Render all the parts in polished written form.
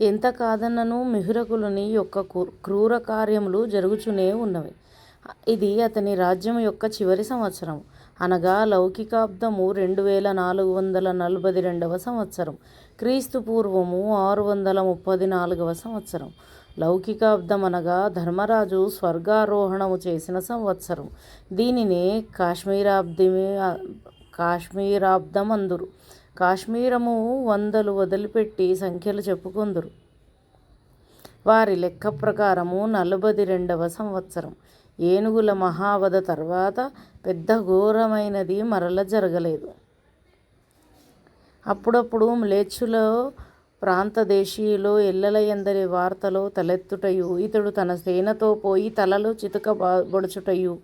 ఎంత కాదన్నను మిహిరకులుని యొక్క క్రూర కార్యములు జరుగుచునే ఉన్నవి. ఇది అతని రాజ్యం యొక్క చివరి సంవత్సరం, అనగా లౌకికాబ్దము 2442 సంవత్సరం, క్రీస్తు పూర్వము 634 సంవత్సరం. లౌకికాబ్దం అనగా ధర్మరాజు స్వర్గారోహణము చేసిన సంవత్సరం. దీనినే కాశ్మీరాబ్దం అందురు. కాశ్మీరము వందలు వదిలిపెట్టి సంఖ్యలు చెప్పుకొందురు. వారి లెక్క ప్రకారము 42వ సంవత్సరం. ఏనుగుల మహావధ తర్వాత పెద్ద ఘోరమైనది మరల జరగలేదు. అప్పుడప్పుడు మ్లేచ్చులో ప్రాంతదేశీయులు ఎల్లల ఎందరి వార్తలో తలెత్తుటయు, ఇతడు తన సేనతో పోయి తలలు చితకబొడుచుటయు,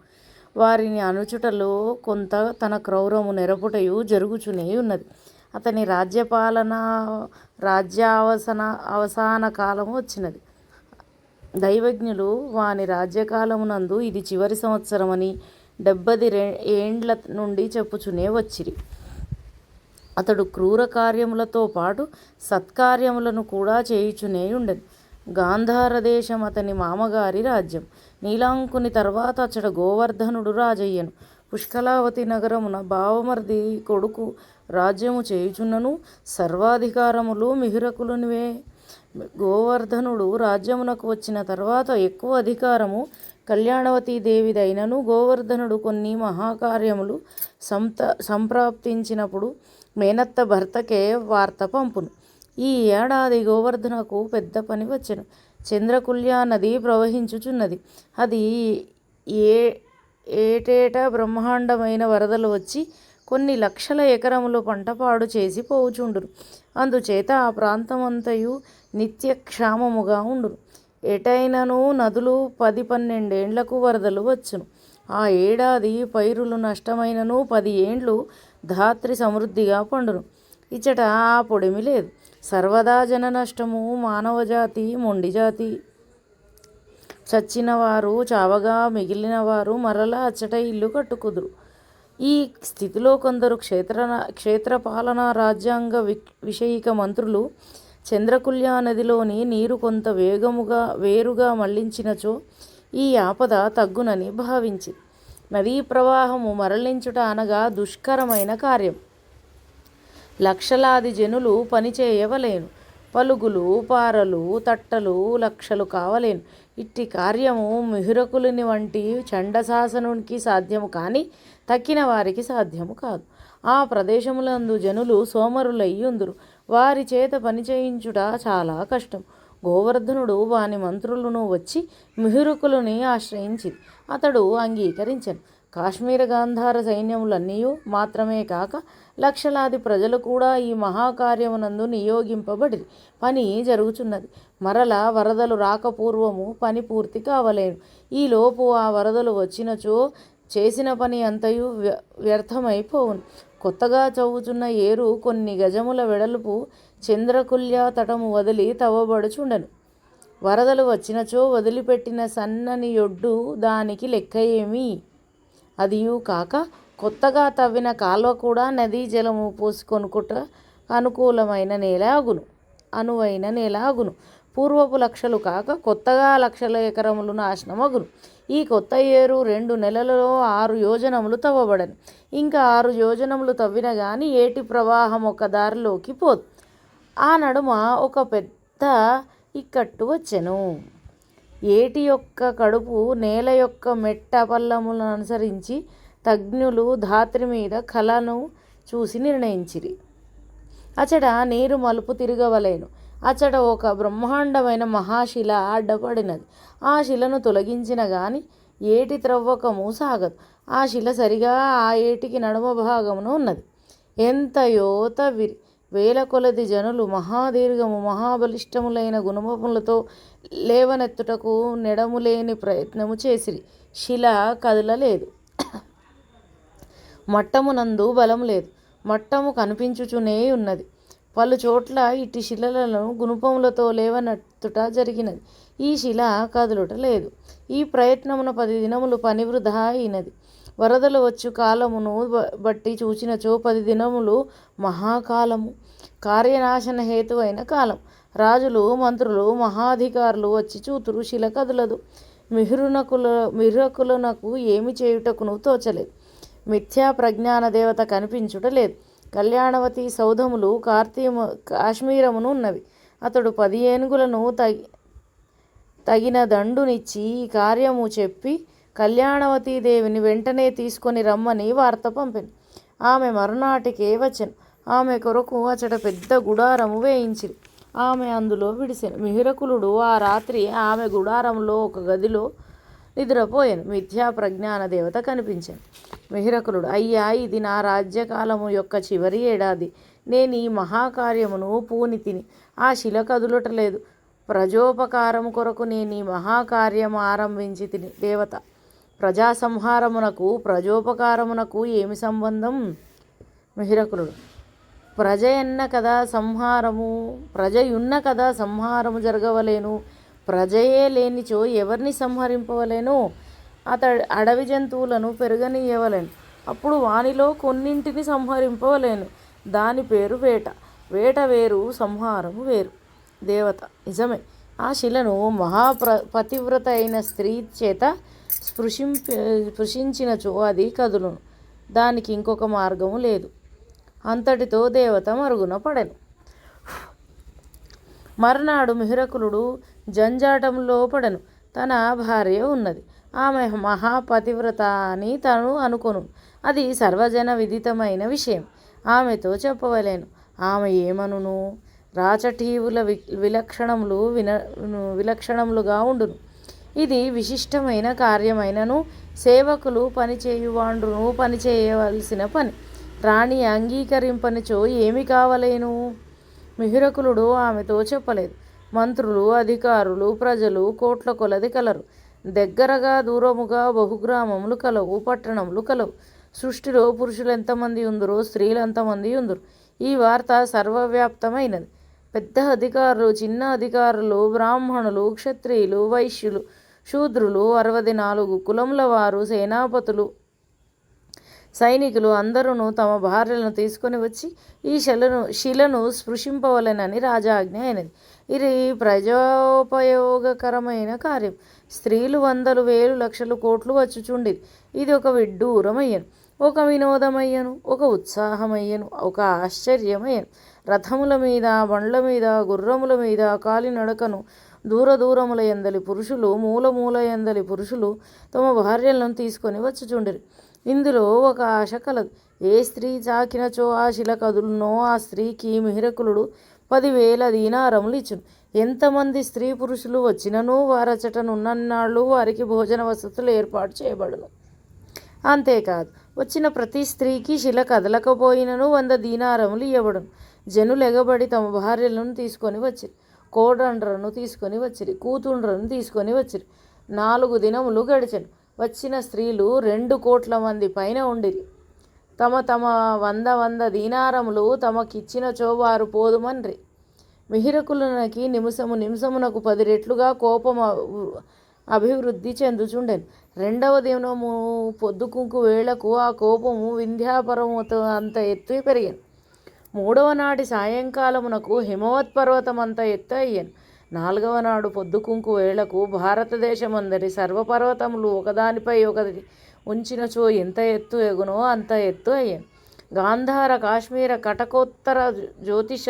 వారిని అణుచుటలో కొంత తన క్రౌరము నెరపుటయు జరుగుచునే ఉన్నది. అతని అవసాన కాలము వచ్చినది. దైవజ్ఞులు వాని రాజ్యకాలమునందు ఇది చివరి సంవత్సరమని 70 ఏండ్ల నుండి చెప్పుచునే వచ్చిరి. అతడు క్రూర కార్యములతో పాటు సత్కార్యములను కూడా చేయుచునే ఉండెను. గాంధార దేశం అతని మామగారి రాజ్యం. నీలాంకుని తర్వాత అచ్చట గోవర్ధనుడు రాజయ్యను. పుష్కలావతి నగరమున బావమర్ది కొడుకు రాజ్యము చేయుచున్నను సర్వాధికారములు మిహిరకులునివే. గోవర్ధనుడు రాజ్యమునకు వచ్చిన తర్వాత ఎక్కువ అధికారము కళ్యాణవతీ దేవిదైనను గోవర్ధనుడు కొన్ని మహాకార్యములు సంప్రాప్తించినప్పుడు మేనత్త భర్తకే వార్త పంపును. ఈ ఏడాది గోవర్ధనకు పెద్ద పని వచ్చెను. చంద్రకుల్య నది ప్రవహించుచున్నది. అది ఏటేటా బ్రహ్మాండమైన వరదలు వచ్చి కొన్ని లక్షల ఎకరములు పంట పాడు చేసి పోవుచుండును. అందుచేత ఆ ప్రాంతమంతయు నిత్య క్షామముగా ఉండును. ఎటైనను నదులు 10-12 ఏండ్లకు వరదలు వచ్చును. ఆ ఏడాది పైరులు నష్టమైనను 10 ఏండ్లు ధాత్రి సమృద్ధిగా పండును. ఇచ్చట ఆ పొడిమి లేదు. సర్వదా జన నష్టము. మానవజాతి మొండిజాతి. చచ్చినవారు చావగా మిగిలిన వారు మరలా అచ్చట ఇల్లు కట్టుకుదురు. ఈ స్థితిలో కొందరు క్షేత్రపాలన రాజ్యాంగ విషయిక మంత్రులు చంద్రకుల్య నదిలోని నీరు కొంత వేరుగా మళ్లించినచో ఈ ఆపద తగ్గునని భావించి నదీ ప్రవాహము మరలించుట అనగా దుష్కరమైన కార్యం. లక్షలాది జనులు పనిచేయవలేను. పలుగులు, పారలు, తట్టలు లక్షలు కావలేను. ఇట్టి కార్యము మిహిరకులుని వంటి చండశాసనునికి సాధ్యము కాని తక్కిన వారికి సాధ్యము కాదు. ఆ ప్రదేశములందు జనులు సోమరులయ్యుందురు. వారి చేత పనిచేయించుట చాలా కష్టం. గోవర్ధనుడు వాని మంత్రులను వచ్చి మిహిరకులుని ఆశ్రయించి అతడు అంగీకరించెను. కాశ్మీర గాంధార సైన్యములన్నీ మాత్రమే కాక లక్షలాది ప్రజలు కూడా ఈ మహాకార్యమునందు నియోగింపబడిరి. పని జరుగుచున్నది. మరల వరదలు రాకపూర్వము పని పూర్తి కావలేను. ఈలోపు ఆ వరదలు వచ్చినచో చేసిన పని అంతయు వ్యర్థమైపోవును. కొత్తగా చవ్వుచున్న ఏరు కొన్ని గజముల వెడల్పు చంద్రకుల్య తటము వదిలి తవ్వబడుచుండెను. వరదలు వచ్చినచో వదిలిపెట్టిన సన్నని యొడ్డు దానికి లెక్క ఏమి? అదియు కాక కొత్తగా తవ్విన కాల్వ కూడా నదీ జలము పోసుకొనుకుట అనువైన నేల అగును. పూర్వపు లక్షలు కాక కొత్తగా లక్షల ఎకరములు నాశనమగును. ఈ కొత్త ఏరు 2 నెలలలో 6 యోజనములు తవ్వబడను. ఇంకా 6 యోజనములు తవ్విన గాని ఏటి ప్రవాహం ఒక దారిలోకి పోదు. ఆ నడుమ ఒక పెద్ద ఇక్కట్టు వచ్చెను. ఏటి యొక్క కడుపు నేల యొక్క మెట్ట పల్లములను అనుసరించి తజ్ఞులు ధాత్రి మీద కళను చూసి నిర్ణయించిరి. అచట నీరు మలుపు తిరగవలేను. అచట ఒక బ్రహ్మాండమైన మహాశిల అడ్డపడినది. ఆ శిలను తొలగించిన గాని ఏటి త్రవ్వకము సాగదు. ఆ శిల సరిగా ఆ ఏటికి నడుమ భాగమున ఉన్నది. ఎంతయో తవ్విరి. వేల కొలది జనులు మహాదీర్ఘము మహాబలిష్టములైన గుణపములతో లేవనెత్తుటకు నెడములేని ప్రయత్నము చేసిరి. శిల కదలలేదు. మట్టమునందు బలం లేదు. మట్టము కనిపించుచునే ఉన్నది. పలు చోట్ల ఇట్టి శిలలను గుణపములతో లేవనెత్తుట జరిగినది. ఈ శిల కదులుట లేదు. ఈ ప్రయత్నమున 10 దినములు పని వృధా అయినది. వరదలు వచ్చు కాలమును బట్టి చూచినచో 10 దినములు మహాకాలము, కార్యనాశన హేతువైన కాలం. రాజులు మంత్రులు మహాధికారులు వచ్చి చూతురు, శిల కదలదు. మిహ్రకులకు ఏమి చేయుటకును తోచలేదు. మిథ్యా ప్రజ్ఞాన దేవత కనిపించుట లేదు. కళ్యాణవతి సౌధములు కాశ్మీరమును ఉన్నవి. అతడు 10 ఏనుగులను తగిన దండునిచ్చి ఈ కార్యము చెప్పి కళ్యాణవతీదేవిని వెంటనే తీసుకొని రమ్మని వార్త పంపెను. ఆమె మరునాటికే వచ్చెను. ఆమె కొరకు అచట పెద్ద గుడారము వేయించిరి. ఆమె అందులో విడిసెను. మిహిరకులుడు ఆ రాత్రి ఆమె గుడారంలో ఒక గదిలో నిద్రపోయాను. మిథ్యా ప్రజ్ఞాన దేవత కనిపించాను. మిహిరకులుడు, అయ్యా, ఇది నా రాజ్యకాలము యొక్క చివరి ఏడాది. నేను ఈ మహాకార్యమును పూనితిని. ఆ శిల కదులటలేదు. ప్రజోపకారము కొరకు నేను ఈ మహాకార్యము ఆరంభించి తిని. దేవత, ప్రజా సంహారమునకు ప్రజోపకారమునకు ఏమి సంబంధం? మిహిరకులుడు, ప్రజయున్న కదా సంహారము జరగవలేను. ప్రజయే లేనిచో ఎవరిని సంహరింపవలేను? అడవి జంతువులను పెరగనీయవలేను. అప్పుడు వానిలో కొన్నింటిని సంహరింపవలేను. దాని పేరు వేట. వేట వేరు, సంహారము వేరు. దేవత, నిజమే. ఆ శిలను పతివ్రత అయిన స్త్రీ చేత స్పృశించినచో అది కదులును. దానికి ఇంకొక మార్గము లేదు. అంతటితో దేవత మరుగున పడెను. మరునాడు మిహిరకులుడు జంజాటంలో పడెను. తన భార్య ఉన్నది. ఆమె మహాపతివ్రత అని తను అనుకొను. అది సర్వజన విదితమైన విషయం. ఆమెతో చెప్పవలేను. ఆమె ఏమనును? రాచఠీవుల విలక్షణములుగా ఉండును. ఇది విశిష్టమైన కార్యమైనను సేవకులు పనిచేయువాండ్రును పనిచేయవలసిన పని. రాణి అంగీకరింపనిచో ఏమి కావలేను? మిహిరకులుడు ఆమెతో చెప్పలేదు. మంత్రులు, అధికారులు, ప్రజలు కోట్ల కొలది కలరు. దగ్గరగా దూరముగా బహుగ్రామములు కలవు, పట్టణములు కలవు. సృష్టిలో పురుషులు ఎంతమంది ఉందరో స్త్రీలు అంతమంది ఉందరు. ఈ వార్త సర్వవ్యాప్తమైనది. పెద్ద అధికారులు, చిన్న అధికారులు, బ్రాహ్మణులు, క్షత్రియులు, వైశ్యులు, శూద్రులు, 64 కులముల వారు, సేనాపతులు, సైనికులు అందరూ తమ భార్యలను తీసుకొని వచ్చి ఈ శిలను స్పృశింపవలెనని రాజాజ్ఞ అయినది. ఇది ప్రజోపయోగకరమైన కార్యం. స్త్రీలు 100,000, 1,00,000, కోట్లు వచ్చుచుండిరి. ఇది ఒక విడ్డూరమయ్యను, ఒక వినోదమయ్యను, ఒక ఉత్సాహమయ్యను, ఒక ఆశ్చర్యమయ్యను. రథముల మీద, బండ్ల మీద, గుర్రముల మీద కాలినడకను దూరముల ఎందలి పురుషులు, మూల ఎందలి పురుషులు తమ భార్యలను తీసుకొని వచ్చుచుండిరి. ఇందులో ఒక ఆశ కలదు. ఏ స్త్రీ చాకినచో ఆ శిల కదులునో ఆ స్త్రీకి మిహిరకులుడు 10,000 దీనారములు ఇచ్చును. ఎంతమంది స్త్రీ పురుషులు వచ్చినను వారచటనున్నన్నాళ్ళు వారికి భోజన వసతులు ఏర్పాటు చేయబడును. అంతేకాదు, వచ్చిన ప్రతి స్త్రీకి శిల కదలకపోయినను 100 దీనారములు ఇవ్వబడును. జనులు ఎగబడి తమ భార్యలను తీసుకొని వచ్చిరి. కోడండ్రను తీసుకొని వచ్చిరి, కూతుండ్రను తీసుకొని వచ్చిరి. 4 దినములు గడిచెను. వచ్చిన స్త్రీలు 2 కోట్ల మంది పైన ఉండిరి. తమ 100 దీనారములు తమకిచ్చినచో వారు పోదుమన్రి. మిహిరకులకి నిమిషమునకు 10 రెట్లుగా కోపం అభివృద్ధి చెందుచుండెను. 2వ దినము పొద్దుకుంకు వేళకు ఆ కోపము వింధ్యాపర్వతం అంత ఎత్తు పెరిగాను. 3వ నాటి సాయంకాలమునకు హిమవత్ పర్వతం అంత ఎత్తు అయ్యాను. 4వ నాడు పొద్దుకుంకు వేళకు భారతదేశమందరి సర్వపర్వతములు ఒకదానిపై ఒకటి ఉంచినచో ఎంత ఎత్తు ఎగునో అంత ఎత్తు అయ్యాను. గాంధార, కాశ్మీర, కటకోత్తర, జ్యోతిష,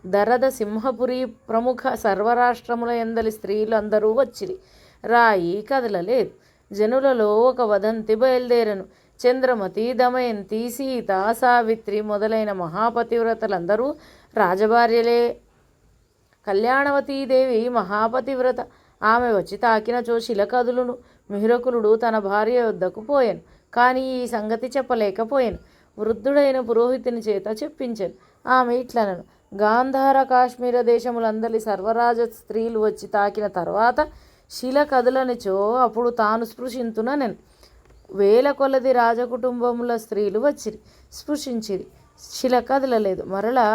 దరద, సింహపురి ప్రముఖ సర్వరాష్ట్రముల ఎందలి స్త్రీలు అందరూ వచ్చిరి. రాయి కదలలేదు. జనులలో ఒక వదంతి బయలుదేరను. చంద్రమతి, దమయంతి, సీత, సావిత్రి మొదలైన మహాపతివ్రతలందరూ రాజభార్యలే. కళ్యాణవతీదేవి మహాపతివ్రత. ఆమె వచ్చి తాకినచో శిల కదులును. మిహిరకులుడు తన భార్య వద్దకు పోయాను, కానీ ఈ సంగతి చెప్పలేకపోయాను. వృద్ధుడైన పురోహితుని చేత చెప్పించాను. ఆమె ఇట్లనను: గాంధార, కాశ్మీర దేశములందలి సర్వరాజ స్త్రీలు వచ్చి తాకిన తర్వాత శిల కదులనిచో అప్పుడు తాను స్పృశింతుననెను. 1000 కొలది రాజకుటుంబముల స్త్రీలు వచ్చిరి, స్పృశించిరి. శిల కదలలేదు. మరలా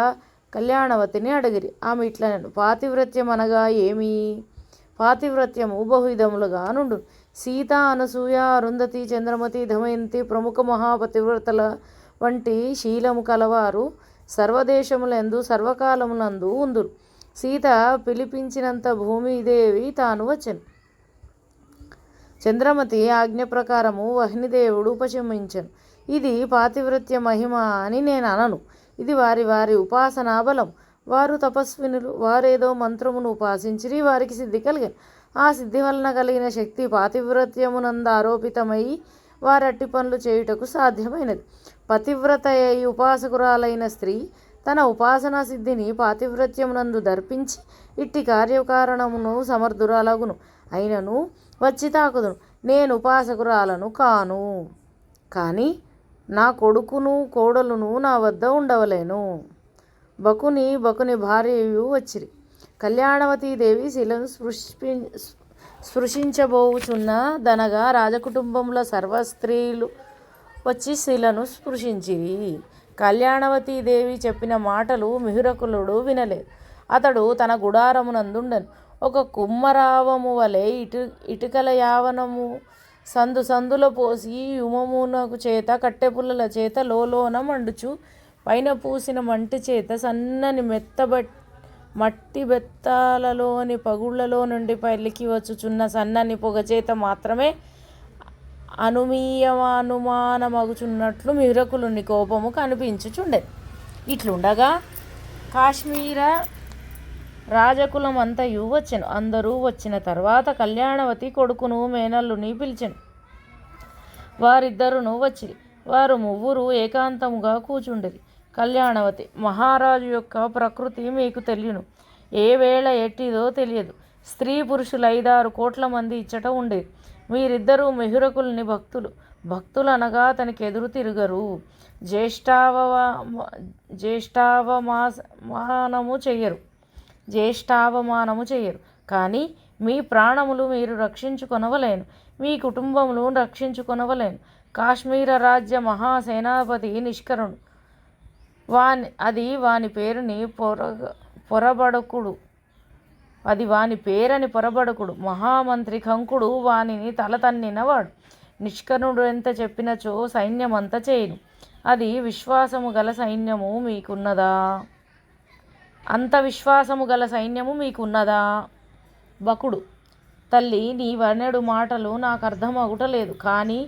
కళ్యాణవతిని అడిగిరి. ఆమె ఇట్లనెను: పాతివ్రత్యం అనగా ఏమి? పాతివ్రత్యము బహువిధములుగా నుండు. సీత, అనసూయ, అరుంధతి, చంద్రమతి, దమయంతి ప్రముఖ మహాపతివ్రతల వంటి శీలము కలవారు సర్వదేశములందు సర్వకాలమునందు ఉందురు. సీత పిలిపించినంత భూమిదేవి తాను వచ్చెను. చంద్రమతి ఆజ్ఞ ప్రకారము వహ్నిదేవుడు ఉపశమించెను. ఇది పాతివ్రత్య మహిమ అని నేను అనను. ఇది వారి వారి ఉపాసనా బలం. వారు తపస్వినులు. వారేదో మంత్రమును ఉపాసించిరి, వారికి సిద్ధి కలిగను. ఆ సిద్ధి వలన కలిగిన శక్తి పాతివ్రత్యమునందు ఆరోపితమై వారట్టి పనులు చేయుటకు సాధ్యమైనది. పతివ్రత అయి ఉపాసకురాలైన స్త్రీ తన ఉపాసనా సిద్ధిని పాతివ్రత్యమునందు దర్పించి ఇట్టి కార్యకారణమును సమర్థురాలగును. అయినను వచ్చి తాకుదును. నేను ఉపాసకురాలను కాను, కానీ నా కొడుకును కోడలును నా వద్ద ఉండవలేను. బకుని భార్యయు వచ్చిరి. కళ్యాణవతీదేవి శిలను స్పృశించబోచున్న దనగా రాజకుటుంబముల సర్వస్త్రీలు వచ్చి శిలను స్పృశించిరి. కళ్యాణవతీదేవి చెప్పిన మాటలు మిహిరకులుడు వినలేదు. అతడు తన గుడారమునందుండెను. ఒక కుమ్మరావము వలె ఇటుకల యావనము సందుల పోసి యుమమునకు చేత కట్టెపుల్లల చేత లోన మండుచు పైన పూసిన మంటి చేత సన్నని మట్టి బెత్తాలలోని పగుళ్లలో నుండి పైకి వచ్చుచున్న సన్నని పొగ చేత మాత్రమే అనుమానమగుచున్నట్లు మిహిరకులుని కోపము కనిపించుచుండే. ఇట్లుండగా కాశ్మీర రాజకులమంతయు వచ్చెను. అందరూ వచ్చిన తర్వాత కళ్యాణవతి కొడుకును మేనల్లుని పిలిచెను. వారిద్దరును వచ్చిరి. వారు ముగ్గురు ఏకాంతముగా కూచుండిరి. కళ్యాణవతి, మహారాజు యొక్క ప్రకృతి మీకు తెలియను. ఏ వేళ ఎట్టిదో తెలియదు. స్త్రీ పురుషులు 5-6 కోట్ల మంది ఇచ్చట ఉండేది. మీరిద్దరూ మిహిరకుల్ని భక్తులనగా అతనికి ఎదురు తిరుగరు. జ్యేష్ఠావమానము చెయ్యరు. కానీ మీ ప్రాణములు మీరు రక్షించుకొనవలేను, మీ కుటుంబములు రక్షించుకొనవలేను. కాశ్మీర రాజ్య మహాసేనాపతి నిష్కరుడు. వాని పేరని పొరబడుకుడు. మహామంత్రి కంకుడు వానిని తలతన్నినవాడు. నిష్కరుడు ఎంత చెప్పినచో సైన్యమంత చేయును. అది విశ్వాసము గల సైన్యము మీకున్నదా? అంత విశ్వాసము గల సైన్యము మీకున్నదా? బకుడు, తల్లి, నీ వర్ణెడు మాటలు నాకు అర్థమగుటలేదు, కానీ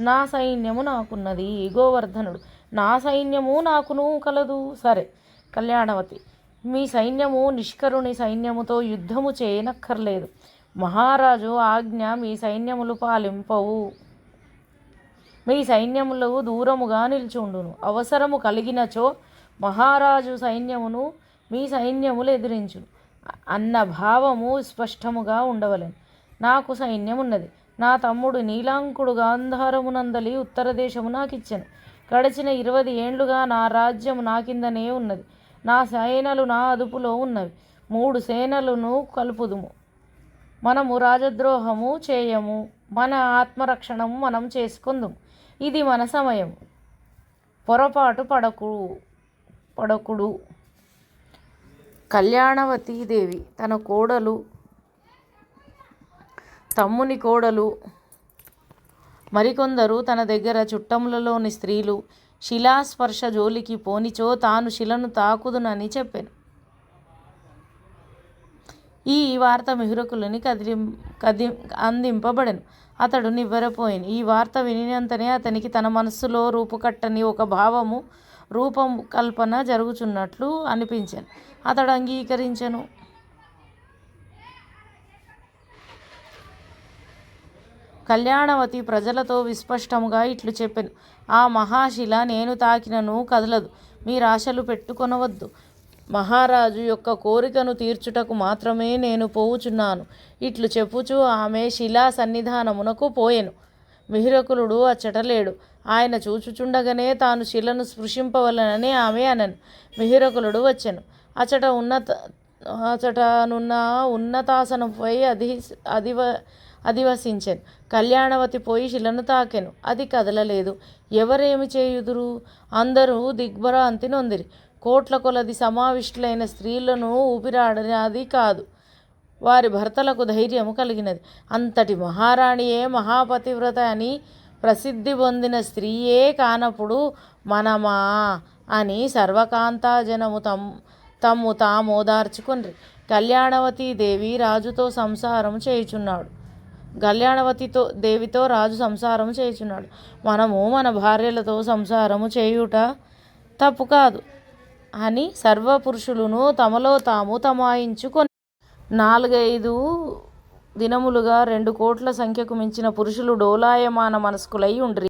నా సైన్యము నాకున్నది. గోవర్ధనుడు, నా సైన్యము నాకును కలదు. సరే. కళ్యాణవతి, మీ సైన్యము నిష్కరుని సైన్యముతో యుద్ధము చేయనక్కర్లేదు. మహారాజు ఆజ్ఞ మీ సైన్యములు పాలింపవు. మీ సైన్యములు దూరముగా నిల్చుండును. అవసరము కలిగినచో మహారాజు సైన్యమును మీ సైన్యములు ఎదిరించును అన్న భావము స్పష్టముగా ఉండవలెను. నాకు సైన్యమున్నది. నా తమ్ముడు నీలాంకుడు గాంధారమునందలి ఉత్తర దేశము నాకిచ్చెను. గడిచిన 20 ఏండ్లుగా నా రాజ్యము నా కిందనే ఉన్నది. నా సేనలు నా అదుపులో ఉన్నవి. 3 సేనలను కలుపుదుము. మనము రాజద్రోహము చేయము. మన ఆత్మరక్షణము మనం చేసుకుందుము. ఇది మన సమయము. పొరపాటు పడకుడు. కళ్యాణవతీదేవి తన కోడలు, తమ్ముని కోడలు, మరికొందరు తన దగ్గర చుట్టములలోని స్త్రీలు శిలాస్పర్శ జోలికి పోనిచో తాను శిలను తాకుదునని చెప్పాను. ఈ వార్త మిహిరకులని అందింపబడెను. అతడు నివ్వెరపోయాను. ఈ వార్త వినినంతనే అతనికి తన మనస్సులో రూపుకట్టని ఒక రూపం కల్పన జరుగుచున్నట్లు అనిపించాను. అతడు అంగీకరించెను. కళ్యాణవతి ప్రజలతో విస్పష్టముగా ఇట్లు చెప్పెను. ఆ మహాశిల నేను తాకినను కదలదు. మీరాశలు పెట్టుకొనవద్దు. మహారాజు యొక్క కోరికను తీర్చుటకు మాత్రమే నేను పోవుచున్నాను. ఇట్లు చెప్పుచూ ఆమె శిలా సన్నిధానమునకు పోయెను. మిహిరకులుడు అచ్చట లేడు. ఆయన చూచుచుండగానే తాను శిలను స్పృశింపవలనని ఆమె అనెను. మిహిరకులుడు వచ్చెను. అచటనున్న ఉన్నతాసనంపై అధివసించెను. కళ్యాణవతి పోయి శిలను తాకెను. అది కదలలేదు. ఎవరేమి చేయుదురు? అందరూ దిగ్భ్రాంతి నొందిరి. కోట్ల కొలది సమావిష్టులైన స్త్రీలను ఊపిరాడనది కాదు. వారి భర్తలకు ధైర్యము కలిగినది. అంతటి మహారాణియే మహాపతివ్రత అని ప్రసిద్ధి పొందిన స్త్రీయే కానప్పుడు మనమా అని సర్వకాంతాజనము తమ్ము తామోదార్చుకొనిరి. కళ్యాణవతి దేవి రాజుతో సంసారం చేయుచున్నాడు. దేవితో రాజు సంసారం చేయుచున్నాడు. మనము మన భార్యలతో సంసారము చేయుట తప్పు కాదు అని సర్వపురుషులను తమలో తాము తమాయించుకొని 4-5 దినములుగా 2 కోట్ల సంఖ్యకు మించిన పురుషులు డోలాయమాన మనస్కులై ఉండ్రి.